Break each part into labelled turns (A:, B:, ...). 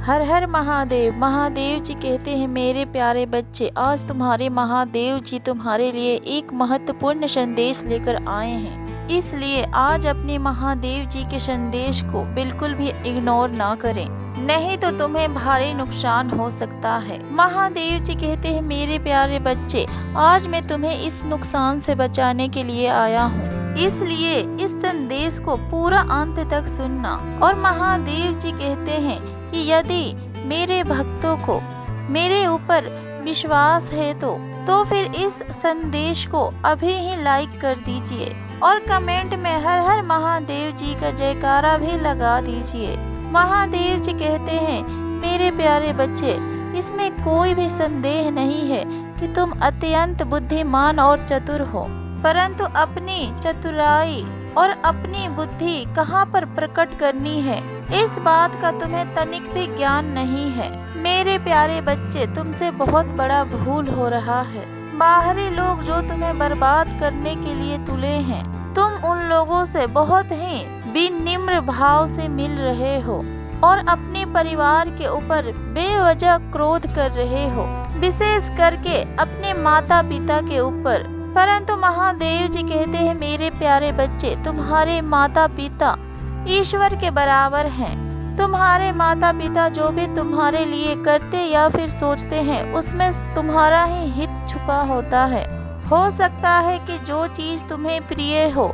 A: हर हर महादेव। महादेव जी कहते हैं, मेरे प्यारे बच्चे, आज तुम्हारे महादेव जी तुम्हारे लिए एक महत्वपूर्ण संदेश लेकर आए हैं। इसलिए आज अपने महादेव जी के संदेश को बिल्कुल भी इग्नोर ना करें, नहीं तो तुम्हें भारी नुकसान हो सकता है। महादेव जी कहते हैं, मेरे प्यारे बच्चे, आज मैं तुम्हें इस नुकसान से बचाने के लिए आया हूँ, इसलिए इस संदेश को पूरा अंत तक सुनना। और महादेव जी कहते हैं कि यदि मेरे भक्तों को मेरे ऊपर विश्वास है तो फिर इस संदेश को अभी ही लाइक कर दीजिए और कमेंट में हर हर महादेव जी का जयकारा भी लगा दीजिए। महादेव जी कहते हैं, मेरे प्यारे बच्चे, इसमें कोई भी संदेह नहीं है कि तुम अत्यंत बुद्धिमान और चतुर हो, परंतु अपनी चतुराई और अपनी बुद्धि कहाँ पर प्रकट करनी है, इस बात का तुम्हें तनिक भी ज्ञान नहीं है। मेरे प्यारे बच्चे, तुमसे बहुत बड़ा भूल हो रहा है। बाहरी लोग जो तुम्हें बर्बाद करने के लिए तुले हैं, तुम उन लोगों से बहुत ही विनिम्र भाव से मिल रहे हो और अपने परिवार के ऊपर बेवजह क्रोध कर रहे हो, विशेष करके अपने माता पिता के ऊपर। परंतु महादेव जी कहते हैं, मेरे प्यारे बच्चे, तुम्हारे माता पिता ईश्वर के बराबर हैं। तुम्हारे माता पिता जो भी तुम्हारे लिए करते या फिर सोचते हैं, उसमें तुम्हारा ही हित छुपा होता है। हो सकता है कि जो चीज तुम्हें प्रिय हो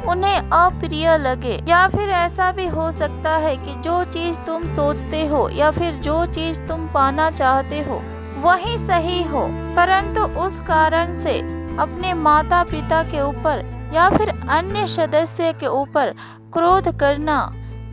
A: उन्हें अप्रिय लगे, या फिर ऐसा भी हो सकता है कि जो चीज तुम सोचते हो या फिर जो चीज तुम पाना चाहते हो वही सही हो, परंतु उस कारण से अपने माता पिता के ऊपर या फिर अन्य सदस्य के ऊपर क्रोध करना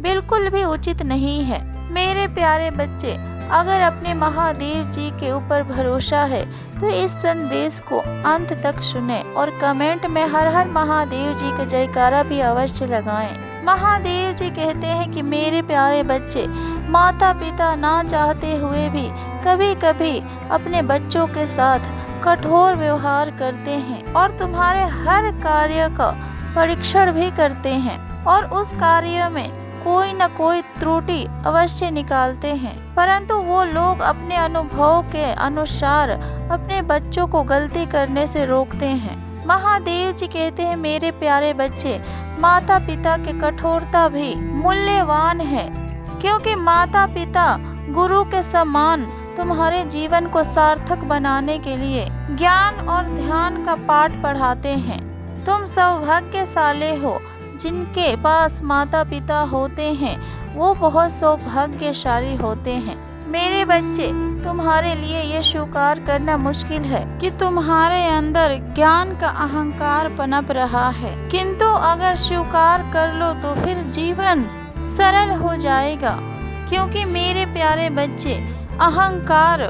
A: बिल्कुल भी उचित नहीं है। मेरे प्यारे बच्चे, अगर अपने महादेव जी के ऊपर भरोसा है तो इस संदेश को अंत तक सुने और कमेंट में हर हर महादेव जी का जयकारा भी अवश्य लगाएं। महादेव जी कहते हैं कि मेरे प्यारे बच्चे, माता पिता ना चाहते हुए भी कभी कभी अपने बच्चों के साथ कठोर व्यवहार करते हैं और तुम्हारे हर कार्य का परीक्षण भी करते हैं और उस कार्य में कोई न कोई त्रुटि अवश्य निकालते हैं, परंतु वो लोग अपने अनुभव के अनुसार अपने बच्चों को गलती करने से रोकते हैं। महादेव जी कहते हैं, मेरे प्यारे बच्चे, माता पिता की कठोरता भी मूल्यवान है, क्योंकि माता पिता गुरु के समान तुम्हारे जीवन को सार्थक बनाने के लिए ज्ञान और ध्यान का पाठ पढ़ाते हैं। तुम सौभाग्यशाली हो, जिनके पास माता पिता होते हैं वो बहुत सौभाग्यशाली होते हैं। मेरे बच्चे, तुम्हारे लिए ये स्वीकार करना मुश्किल है कि तुम्हारे अंदर ज्ञान का अहंकार पनप रहा है, किंतु अगर स्वीकार कर लो तो फिर जीवन सरल हो जाएगा, क्योंकि मेरे प्यारे बच्चे, अहंकार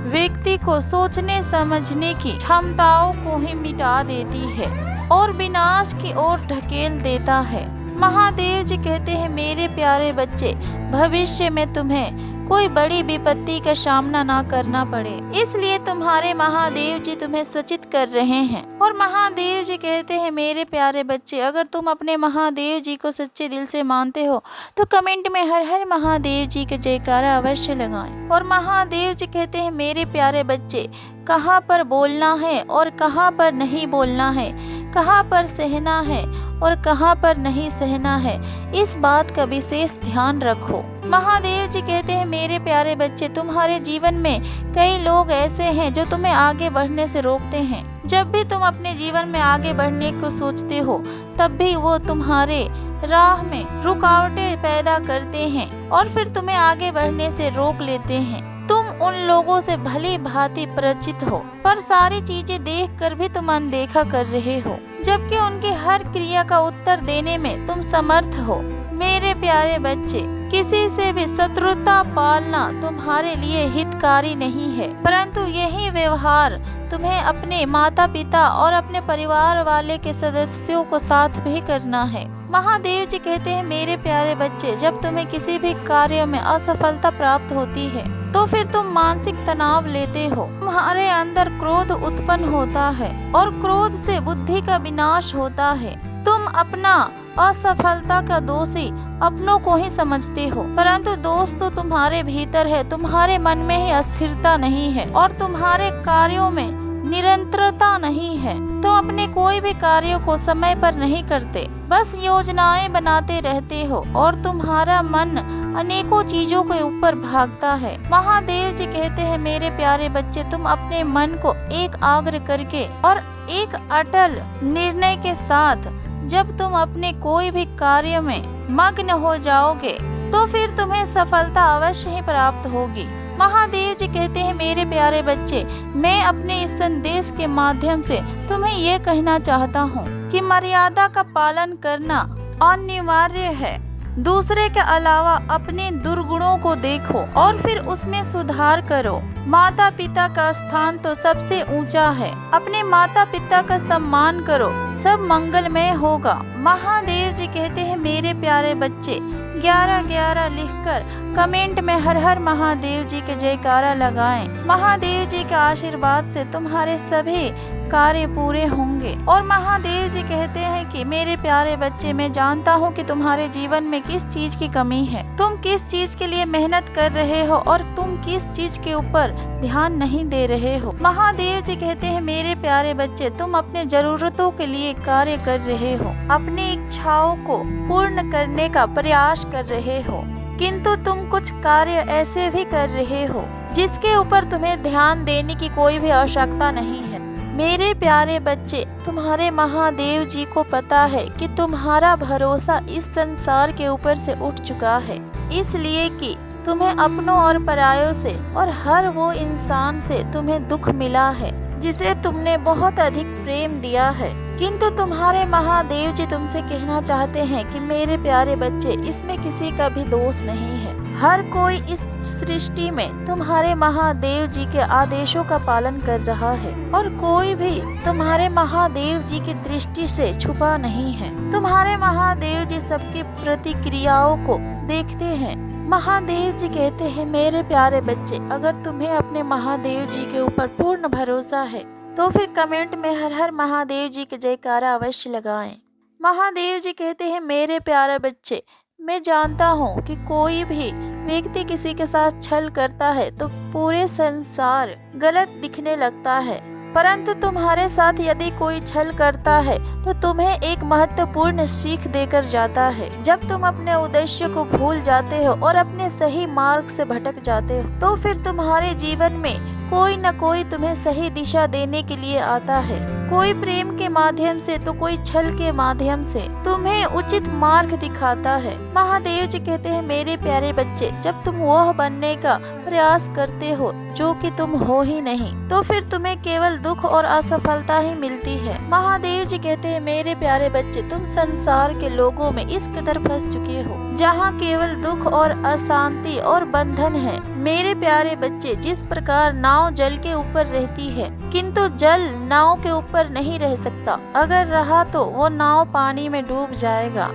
A: व्यक्ति को सोचने समझने की क्षमताओं को ही मिटा देती है और विनाश की ओर ढकेल देता है। महादेव जी कहते हैं, मेरे प्यारे बच्चे, भविष्य में तुम्हें कोई बड़ी विपत्ति का सामना ना करना पड़े, इसलिए तुम्हारे महादेव जी तुम्हें सचेत कर रहे हैं। और महादेव जी कहते हैं, मेरे प्यारे बच्चे, अगर तुम अपने महादेव जी को सच्चे दिल से मानते हो तो कमेंट में हर हर महादेव जी के जयकारा अवश्य लगाएं। और महादेव जी कहते हैं, मेरे प्यारे बच्चे, कहाँ पर बोलना है और कहाँ पर नहीं बोलना है, कहाँ पर सहना है और कहाँ पर नहीं सहना है, इस बात का विशेष ध्यान रखो। महादेव जी कहते हैं, मेरे प्यारे बच्चे, तुम्हारे जीवन में कई लोग ऐसे हैं जो तुम्हें आगे बढ़ने से रोकते हैं। जब भी तुम अपने जीवन में आगे बढ़ने को सोचते हो, तब भी वो तुम्हारे राह में रुकावटें पैदा करते हैं और फिर तुम्हें आगे बढ़ने से रोक लेते हैं। तुम उन लोगों से भली भांति परिचित हो, पर सारी चीजें देखकर भी तुम अनदेखा कर रहे हो, जबकि उनकी हर क्रिया का उत्तर देने में तुम समर्थ हो। मेरे प्यारे बच्चे, किसी से भी शत्रुता पालना तुम्हारे लिए हितकारी नहीं है, परंतु यही व्यवहार तुम्हें अपने माता पिता और अपने परिवार वाले के सदस्यों को साथ भी करना है। महादेव जी कहते हैं, मेरे प्यारे बच्चे, जब तुम्हें किसी भी कार्य में असफलता प्राप्त होती है तो फिर तुम मानसिक तनाव लेते हो, तुम्हारे अंदर क्रोध उत्पन्न होता है और क्रोध से बुद्धि का विनाश होता है। तुम अपना असफलता का दोषी अपनों को ही समझते हो, परंतु दोष तो तुम्हारे भीतर है। तुम्हारे मन में ही अस्थिरता नहीं है और तुम्हारे कार्यों में निरंतरता नहीं है। तुम अपने कोई भी कार्यों को समय पर नहीं करते, बस योजनाएं बनाते रहते हो और तुम्हारा मन अनेकों चीजों के ऊपर भागता है। महादेव जी कहते हैं मेरे प्यारे बच्चे, तुम अपने मन को एकाग्र करके और एक अटल निर्णय के साथ जब तुम अपने कोई भी कार्य में मग्न हो जाओगे तो फिर तुम्हें सफलता अवश्य ही प्राप्त होगी। महादेव जी कहते हैं मेरे प्यारे बच्चे, मैं अपने इस संदेश के माध्यम से तुम्हें ये कहना चाहता हूँ कि मर्यादा का पालन करना अनिवार्य है। दूसरे के अलावा अपने दुर्गुणों को देखो और फिर उसमें सुधार करो। माता पिता का स्थान तो सबसे ऊंचा है। अपने माता पिता का सम्मान करो, सब मंगलमय होगा। महादेव जी कहते हैं मेरे प्यारे बच्चे, 1111 लिखकर कमेंट में हर हर महादेव जी के जयकारा लगाएं। महादेव जी के आशीर्वाद से तुम्हारे सभी कार्य पूरे होंगे। और महादेव जी कहते हैं कि मेरे प्यारे बच्चे, मैं जानता हूँ कि तुम्हारे जीवन में किस चीज की कमी है, तुम किस चीज के लिए मेहनत कर रहे हो और तुम किस चीज के ऊपर ध्यान नहीं दे रहे हो। महादेव जी कहते हैं मेरे प्यारे बच्चे, तुम अपने जरूरतों के लिए कार्य कर रहे हो, अपनी इच्छाओं को पूर्ण करने का प्रयास कर रहे हो, किंतु तुम कुछ कार्य ऐसे भी कर रहे हो जिसके ऊपर तुम्हें ध्यान देने की कोई भी आवश्यकता नहीं है। मेरे प्यारे बच्चे, तुम्हारे महादेव जी को पता है कि तुम्हारा भरोसा इस संसार के ऊपर से उठ चुका है, इसलिए कि तुम्हें अपनों और परायों से और हर वो इंसान से तुम्हें दुख मिला है जिसे तुमने बहुत अधिक प्रेम दिया है। किंतु तुम्हारे महादेव जी तुमसे कहना चाहते हैं कि मेरे प्यारे बच्चे, इसमें किसी का भी दोष नहीं है। हर कोई इस सृष्टि में तुम्हारे महादेव जी के आदेशों का पालन कर रहा है और कोई भी तुम्हारे महादेव जी की दृष्टि से छुपा नहीं है। तुम्हारे महादेव जी सबकी प्रतिक्रियाओं को देखते हैं। महादेव जी कहते हैं मेरे प्यारे बच्चे, अगर तुम्हें अपने महादेव जी के ऊपर पूर्ण भरोसा है तो फिर कमेंट में हर हर महादेव जी के जयकारा अवश्य लगाएं। महादेव जी कहते हैं मेरे प्यारे बच्चे, मैं जानता हूँ कि कोई भी व्यक्ति किसी के साथ छल करता है तो पूरे संसार गलत दिखने लगता है, परंतु तुम्हारे साथ यदि कोई छल करता है तो तुम्हें एक महत्वपूर्ण सीख देकर जाता है। जब तुम अपने उद्देश्य को भूल जाते हो और अपने सही मार्ग से भटक जाते हो तो फिर तुम्हारे जीवन में कोई न कोई तुम्हें सही दिशा देने के लिए आता है, कोई प्रेम के माध्यम से तो कोई छल के माध्यम से तुम्हें उचित मार्ग दिखाता है। महादेव जी कहते हैं मेरे प्यारे बच्चे, जब तुम वह बनने का प्रयास करते हो जो कि तुम हो ही नहीं तो फिर तुम्हें केवल दुख और असफलता ही मिलती है। महादेव जी कहते हैं मेरे प्यारे बच्चे, तुम संसार के लोगों में इस कदर फंस चुके हो जहाँ केवल दुख और अशांति और बंधन है। मेरे प्यारे बच्चे, जिस प्रकार नाव जल के ऊपर रहती है किंतु जल नाव के ऊपर नहीं रह सकता, अगर रहा तो वो नाव पानी में डूब जाएगा,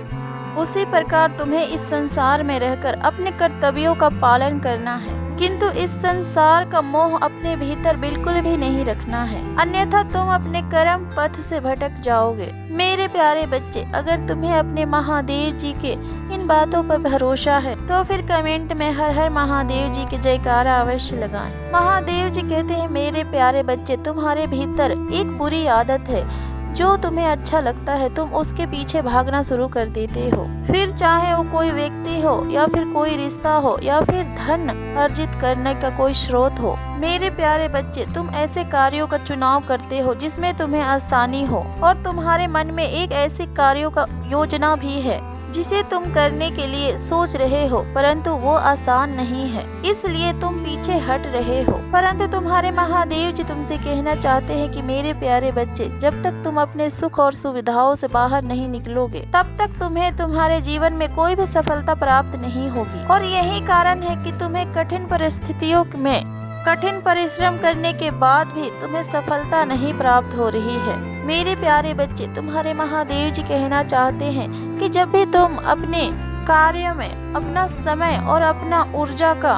A: उसी प्रकार तुम्हें इस संसार में रहकर अपने कर्तव्यों का पालन करना है, किंतु इस संसार का मोह अपने भीतर बिल्कुल भी नहीं रखना है, अन्यथा तुम अपने कर्म पथ से भटक जाओगे। मेरे प्यारे बच्चे, अगर तुम्हें अपने महादेव जी के इन बातों पर भरोसा है तो फिर कमेंट में हर हर महादेव जी के जयकारा अवश्य लगाएं। महादेव जी कहते हैं मेरे प्यारे बच्चे, तुम्हारे भीतर एक बुरी आदत है, जो तुम्हें अच्छा लगता है तुम उसके पीछे भागना शुरू कर देते हो, फिर चाहे वो कोई व्यक्ति हो या फिर कोई रिश्ता हो या फिर धन अर्जित करने का कोई स्रोत हो। मेरे प्यारे बच्चे, तुम ऐसे कार्यों का चुनाव करते हो जिसमें तुम्हें आसानी हो और तुम्हारे मन में एक ऐसे कार्यों का योजना भी है जिसे तुम करने के लिए सोच रहे हो, परंतु वो आसान नहीं है, इसलिए तुम पीछे हट रहे हो। परंतु तुम्हारे महादेव जी तुमसे कहना चाहते हैं कि मेरे प्यारे बच्चे, जब तक तुम अपने सुख और सुविधाओं से बाहर नहीं निकलोगे तब तक तुम्हें तुम्हारे जीवन में कोई भी सफलता प्राप्त नहीं होगी। और यही कारण है कि तुम्हें कठिन परिस्थितियों में कठिन परिश्रम करने के बाद भी तुम्हें सफलता नहीं प्राप्त हो रही है। मेरे प्यारे बच्चे, तुम्हारे महादेव जी कहना चाहते हैं कि जब भी तुम अपने कार्य में अपना समय और अपना ऊर्जा का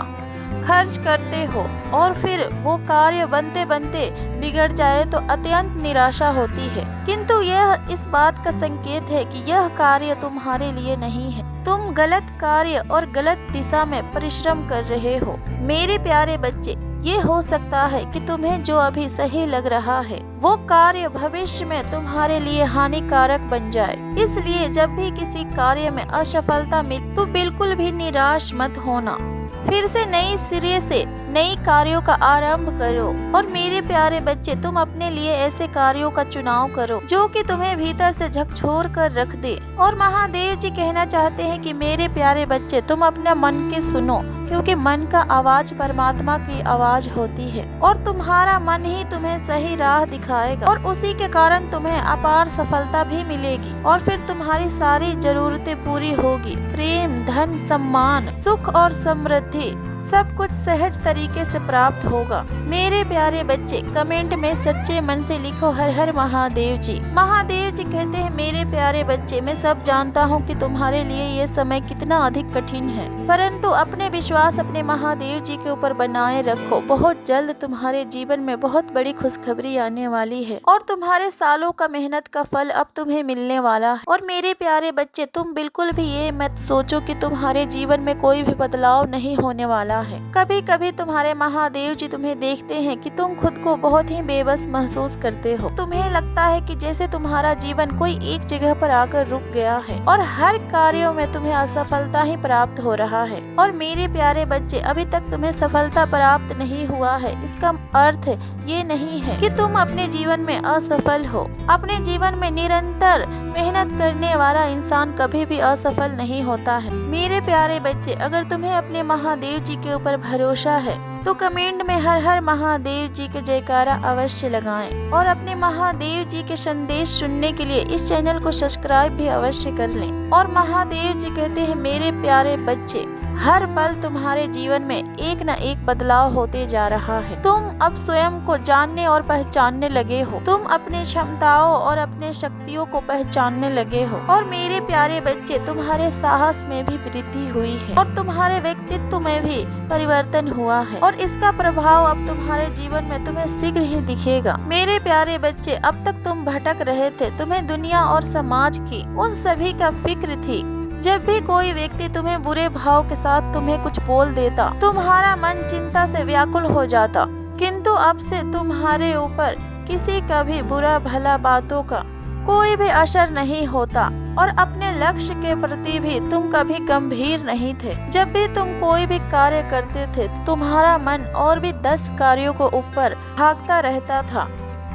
A: खर्च करते हो और फिर वो कार्य बनते बनते बिगड़ जाए तो अत्यंत निराशा होती है, किंतु यह इस बात का संकेत है कि यह कार्य तुम्हारे लिए नहीं है। तुम गलत कार्य और गलत दिशा में परिश्रम कर रहे हो। मेरे प्यारे बच्चे, ये हो सकता है कि तुम्हें जो अभी सही लग रहा है वो कार्य भविष्य में तुम्हारे लिए हानिकारक बन जाए। इसलिए जब भी किसी कार्य में असफलता मिले तो बिल्कुल भी निराश मत होना। फिर से नई सिरे से नई कार्यों का आरंभ करो। और मेरे प्यारे बच्चे, तुम अपने लिए ऐसे कार्यों का चुनाव करो जो कि तुम्हें भीतर से झकझोर कर रख दे। और महादेव जी कहना चाहते हैं कि मेरे प्यारे बच्चे, तुम अपने मन के सुनो, क्योंकि मन का आवाज परमात्मा की आवाज होती है और तुम्हारा मन ही तुम्हें सही राह दिखाएगा और उसी के कारण तुम्हें अपार सफलता भी मिलेगी और फिर तुम्हारी सारी जरूरतें पूरी होगी। प्रेम, धन, सम्मान, सुख और समृद्धि सब कुछ सहज तरीके से प्राप्त होगा। मेरे प्यारे बच्चे, कमेंट में सच्चे मन से लिखो हर हर महादेव जी। महादेव जी कहते हैं मेरे प्यारे बच्चे, मैं सब जानता हूँ कि तुम्हारे लिए ये समय कितना अधिक कठिन है, परंतु अपने विश्वास अपने महादेव जी के ऊपर बनाए रखो। बहुत जल्द तुम्हारे जीवन में बहुत बड़ी खुशखबरी आने वाली है और तुम्हारे सालों का मेहनत का फल अब तुम्हें मिलने वाला है। और मेरे प्यारे बच्चे, तुम बिल्कुल भी ये मत सोचो कि तुम्हारे जीवन में कोई भी बदलाव नहीं होने वाला है। कभी कभी तुम्हारे महादेव जी तुम्हें देखते हैं कि तुम खुद को बहुत ही बेबस महसूस करते हो। तुम्हें लगता है कि जैसे तुम्हारा जीवन कोई एक जगह पर आकर रुक गया है और हर कार्यों में तुम्हें असफलता ही प्राप्त हो रहा है। और मेरे प्यारे बच्चे, अभी तक तुम्हें सफलता प्राप्त नहीं हुआ है, इसका अर्थ ये नहीं है कि तुम अपने जीवन में असफल हो। अपने जीवन में निरंतर मेहनत करने वाला इंसान कभी भी असफल नहीं होता है। मेरे प्यारे बच्चे, अगर तुम्हें अपने महादेव जी के ऊपर भरोसा है तो कमेंट में हर हर महादेव जी के जयकारा अवश्य लगाएं और अपने महादेव जी के संदेश सुनने के लिए इस चैनल को सब्सक्राइब भी अवश्य कर लें। और महादेव जी कहते हैं मेरे प्यारे बच्चे, हर पल तुम्हारे जीवन में एक न एक बदलाव होते जा रहा है। तुम अब स्वयं को जानने और पहचानने लगे हो। तुम अपनी क्षमताओं और अपने शक्तियों को पहचानने लगे हो। और मेरे प्यारे बच्चे, तुम्हारे साहस में भी वृद्धि हुई है और तुम्हारे व्यक्तित्व में भी परिवर्तन हुआ है और इसका प्रभाव अब तुम्हारे जीवन में तुम्हें शीघ्र ही दिखेगा। मेरे प्यारे बच्चे, अब तक तुम भटक रहे थे, तुम्हें दुनिया और समाज की उन सभी का फिक्र थी। जब भी कोई व्यक्ति तुम्हें बुरे भाव के साथ तुम्हें कुछ बोल देता, तुम्हारा मन चिंता से व्याकुल हो जाता, किंतु अब से तुम्हारे ऊपर किसी का भी बुरा भला बातों का कोई भी असर नहीं होता और अपने लक्ष्य के प्रति भी तुम कभी गंभीर नहीं थे। जब भी तुम कोई भी कार्य करते थे तो तुम्हारा मन और भी 10 कार्यों को ऊपर भागता रहता था,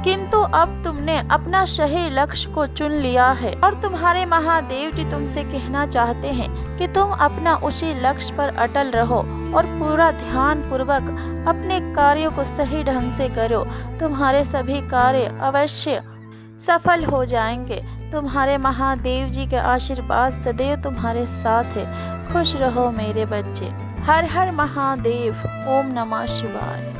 A: किंतु अब तुमने अपना सही लक्ष्य को चुन लिया है और तुम्हारे महादेव जी तुमसे कहना चाहते हैं कि तुम अपना उसी लक्ष्य पर अटल रहो और पूरा ध्यान पूर्वक अपने कार्यों को सही ढंग से करो। तुम्हारे सभी कार्य अवश्य सफल हो जाएंगे। तुम्हारे महादेव जी के आशीर्वाद सदैव तुम्हारे साथ है। खुश रहो मेरे बच्चे। हर हर महादेव। ओम नमः शिवाय।